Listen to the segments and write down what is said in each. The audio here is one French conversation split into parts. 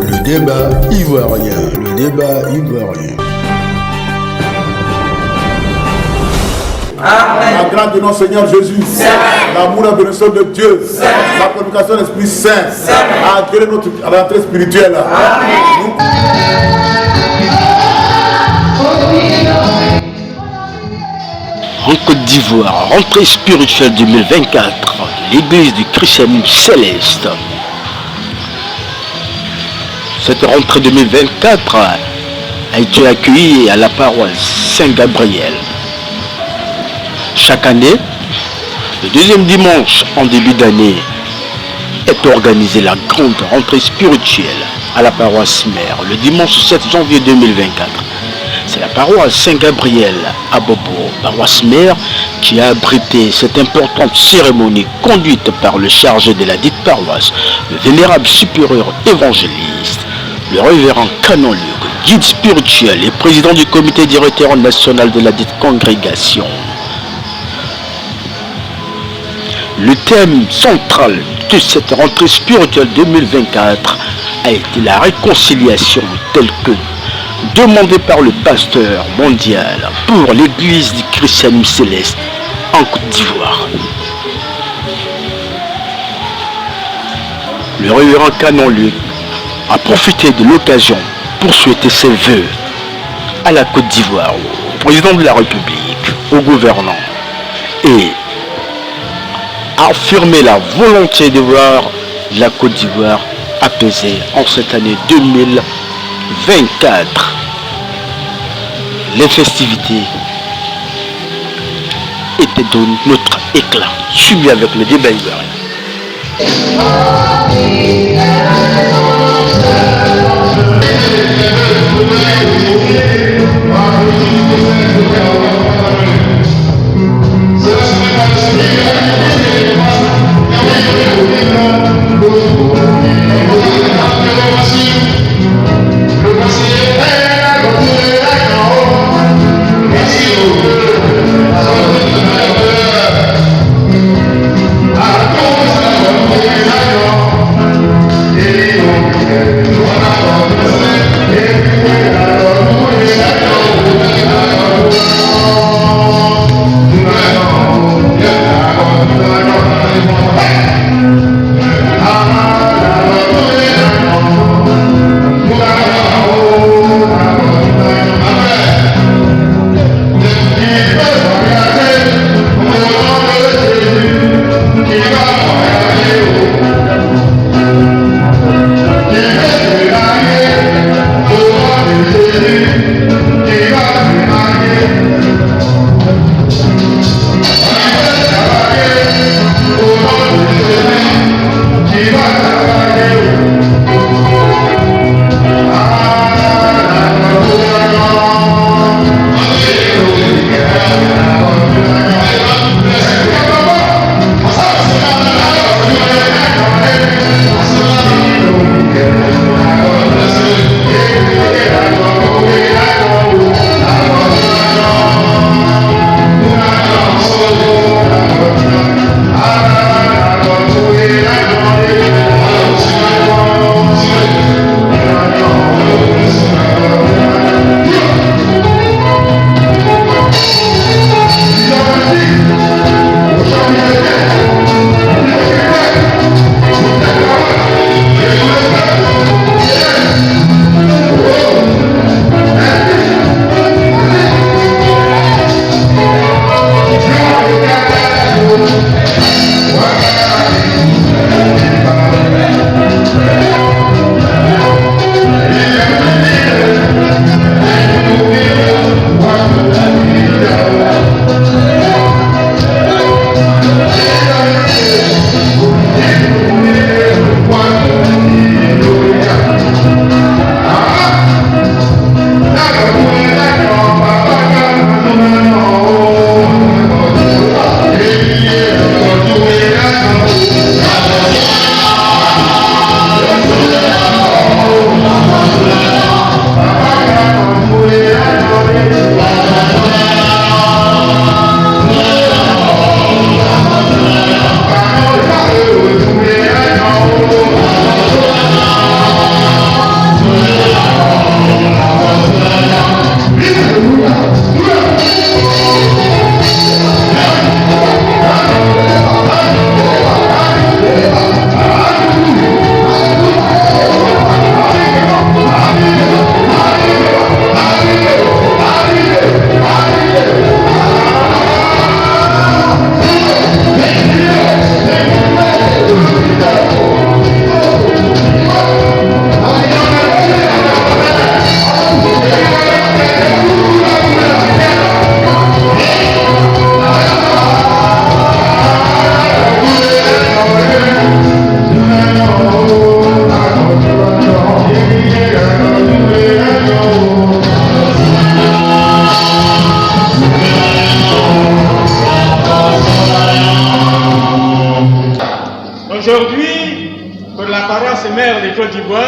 Le débat ivoirien. Le débat ivoirien. La grâce de notre Seigneur Jésus, l'amour et la bénédiction de Dieu, la communication de l'Esprit Saint, a guéri notre rentrée spirituelle. En Côte d'Ivoire, rentrée spirituelle 2024 de l'église du christianisme céleste. Cette rentrée 2024 a été accueillie à la paroisse Saint-Gabriel. Chaque année, le deuxième dimanche en début d'année est organisée la grande rentrée spirituelle à la paroisse mère le dimanche 7 janvier 2024. C'est la paroisse Saint-Gabriel à Bobo, paroisse mère, qui a abrité cette importante cérémonie conduite par le chargé de la dite paroisse, le vénérable supérieur évangéliste, le révérend Canon Luc, guide spirituel et président du comité directeur national de la dite congrégation. Le thème central de cette rentrée spirituelle 2024 a été la réconciliation telle que demandée par le pasteur mondial pour l'église du christianisme céleste en Côte d'Ivoire. Le révérend Canon Luc a profité de l'occasion pour souhaiter ses vœux à la Côte d'Ivoire, au président de la République, aux gouvernants, et affirmer la volonté de voir la Côte d'Ivoire apaisée en cette année 2024. Les festivités étaient de notre éclat, suivi avec le débat ivoirien. Yeah.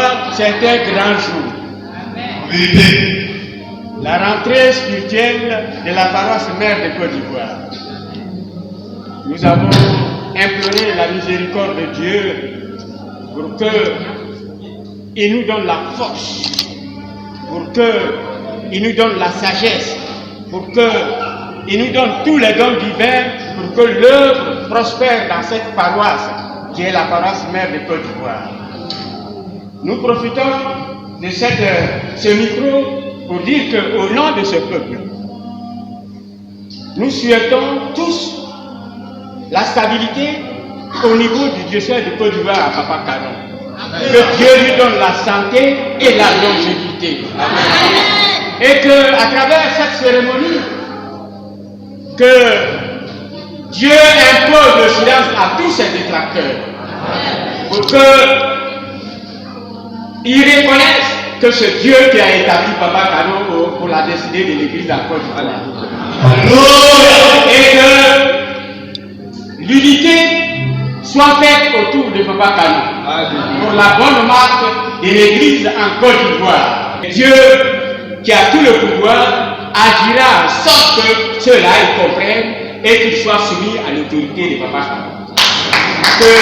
d'Ivoire, c'est un grand jour. La rentrée spirituelle de la paroisse mère de Côte d'Ivoire. Nous avons imploré la miséricorde de Dieu pour qu'il nous donne la force, pour qu'il nous donne la sagesse, pour qu'il nous donne tous les dons divins, pour que l'œuvre prospère dans cette paroisse qui est la paroisse mère de Côte d'Ivoire. Nous profitons de ce micro pour dire qu'au nom de ce peuple, nous souhaitons tous la stabilité au niveau du diocèse de Côte d'Ivoire à Papa Canon. Que Dieu lui donne la santé et la longévité. Et qu'à travers cette cérémonie, que Dieu impose le silence à tous ses détracteurs. Pour qu'ils reconnaissent que ce Dieu qui a établi Papa Canon pour la destinée de l'Église à Côte d'Ivoire. Et que l'unité soit faite autour de Papa Canon pour la bonne marque de l'Église en Côte d'Ivoire. Dieu qui a tout le pouvoir agira en sorte que ceux-là ils comprennent et qu'ils soient soumis à l'autorité de Papa Canon. Que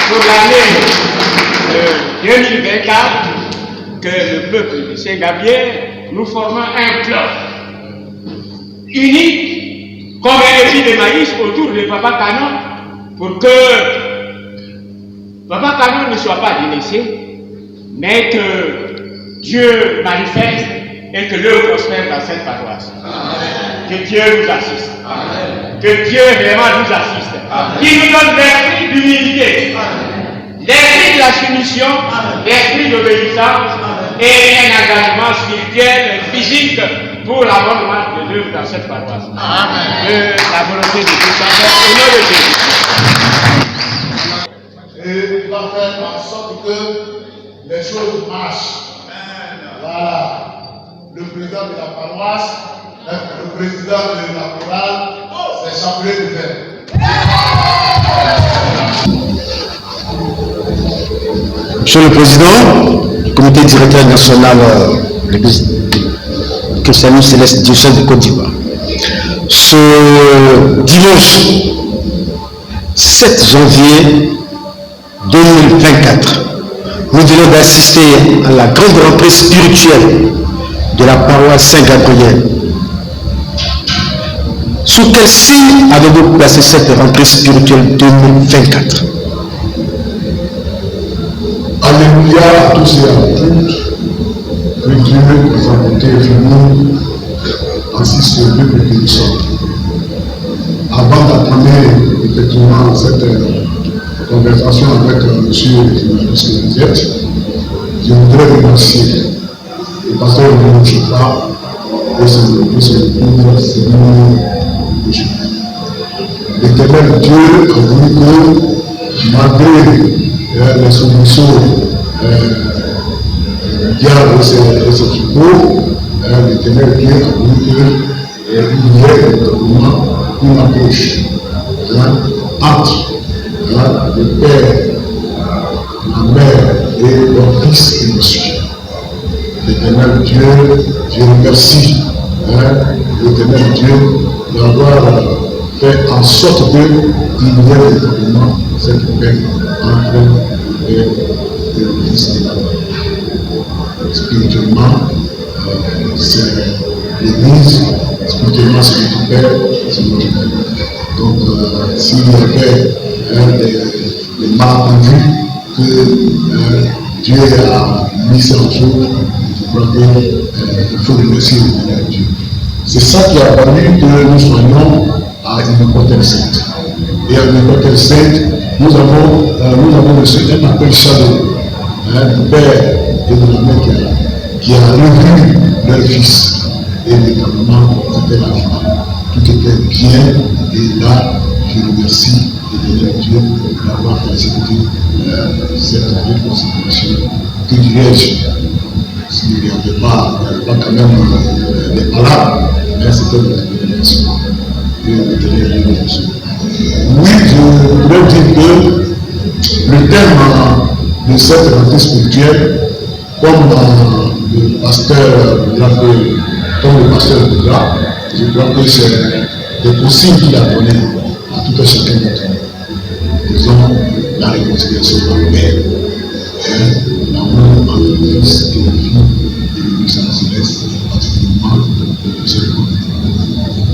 pour l'année 2024, que le peuple de Saint-Gabriel, nous formons un club unique, comme un épi de maïs autour de Papa Canon, pour que Papa Canon ne soit pas délaissé, mais que Dieu manifeste et que l'œuvre prospère dans cette paroisse. Amen. Que Dieu nous assiste. Amen. Que Dieu vraiment nous assiste. Qu'il nous donne l'esprit d'humilité, l'esprit de la soumission, l'esprit d'obéissance et un engagement spirituel, physique pour la bonne marche de l'œuvre dans cette paroisse. Amen. Que la volonté de Dieu soit faite au nom de Jésus. Et il va faire en sorte que les choses marchent. Voilà. Le président de la paroisse, le président de la chorale, c'est Chapelet de Fer. Monsieur le Président du comité directeur national de l'Église Christianisme Céleste diocèse de Côte d'Ivoire, ce dimanche 7 janvier 2024, nous venons d'assister à la grande rentrée spirituelle de la paroisse Saint-Gabriel. Sous quel signe avez-vous placé cette rentrée spirituelle 2024? Alléluia à tous et à toutes. Que Dieu nous a porté fini ainsi sur le peuple que nous sommes. Avant d'entamer effectivement cette conversation avec monsieur le journaliste que vous êtes, je voudrais remercier le pasteur Léon Chopra et son livre Seigneur aujourd'hui. L'éternel Dieu a voulu que, malgré les solutions diable et ses troupeaux, l'éternel Dieu a voulu qu'il y ait véritablement une approche entre le Père, la Mère et leur Fils et Monsieur. L'éternel Dieu, je remercie l'éternel Dieu d'avoir fait en sorte qu'il y ait véritablement cette paix entre le Fils et la Mère. Spirituellement, c'est l'Église, spirituellement c'est notre Père, c'est notre Mère. Donc, s'il y avait des malentendus que Dieu a mis ça en jour, je crois qu'il faut remercier le Dieu. C'est ça qui a permis que nous soyons à une hôtel sainte. Et à une hôtel sainte, nous avons reçu un appel chaleureux du Père et de la Mère qui a revu leur fils. Et véritablement, c'était la joie. Tout était bien. Et là, je remercie l'éternel Dieu d'avoir fait cette réconciliation. Que dirais-je? S'il n'y avait pas quand même des palabres, mais c'était une réconciliation. Que l'éternel Dieu nous reçoit. Oui, je voudrais dire que le thème de cette rentrée spirituelle, comme le pasteur dira, je crois que c'est des consignes qu'il a données à tout un chacun d'entre nous. Disons, la réconciliation par le Père, l'amour entre le Fils et la fille de l'Église céleste, particulièrement de ce monde.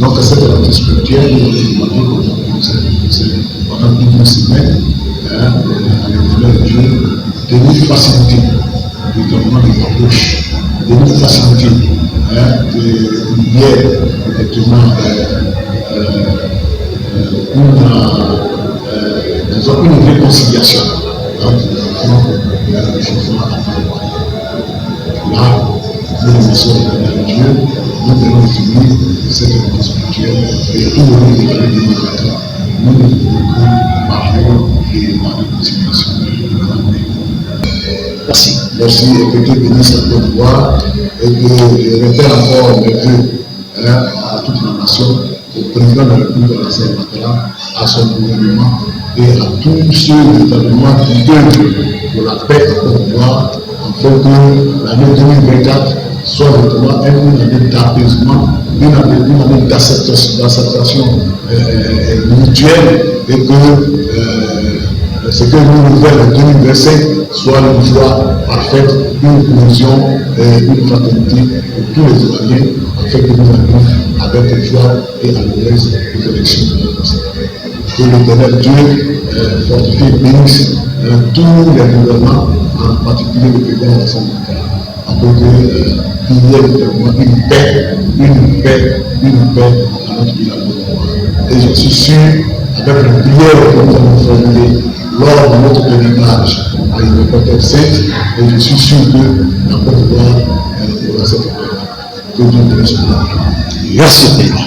Donc, cette rentrée spirituelle, nous avons demandé pendant plus d'une semaine à l'intérieur de Dieu de nous faciliter le développement des approches, de nous faciliter une réconciliation entre l'enfant et la réflexion à là, nous remercions le Dieu, nous venons finir cette rencontre spirituelle et tout le monde est allé démocratique. Nous ne voulons que parler et la réconciliation. Merci. Merci et que Dieu bénisse la Côte d'Ivoire et que je répète encore mes vœux à toute la nation, au président de la République de la Saint-Patera, à son gouvernement et à tous ceux véritablement qui donnent pour la paix en Côte d'Ivoire, afin que l'année 2024 soit vraiment une année d'apaisement, une année d'acceptation mutuelle et que ce que nous voulons en 2025 soit une joie parfaite, une cohésion et une fraternité pour tous les Ivoiriens, afin que nous allions avec joie et allégresse aux élections. Que l'Éternel Dieu fortifie et bénisse tous les gouvernements, en particulier le président de l'Assemblée nationale, afin qu'il y ait vraiment une paix dans notre pays. Et je suis sûr, avec la prière que nous avons formulée lors de notre pèlerinage à l'Hypothèque Sainte, et je suis sûr que la Côte d'Ivoire aura cette paix. Que Dieu bénisse le pays. Merci Père.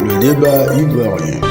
Le débat ivoirien.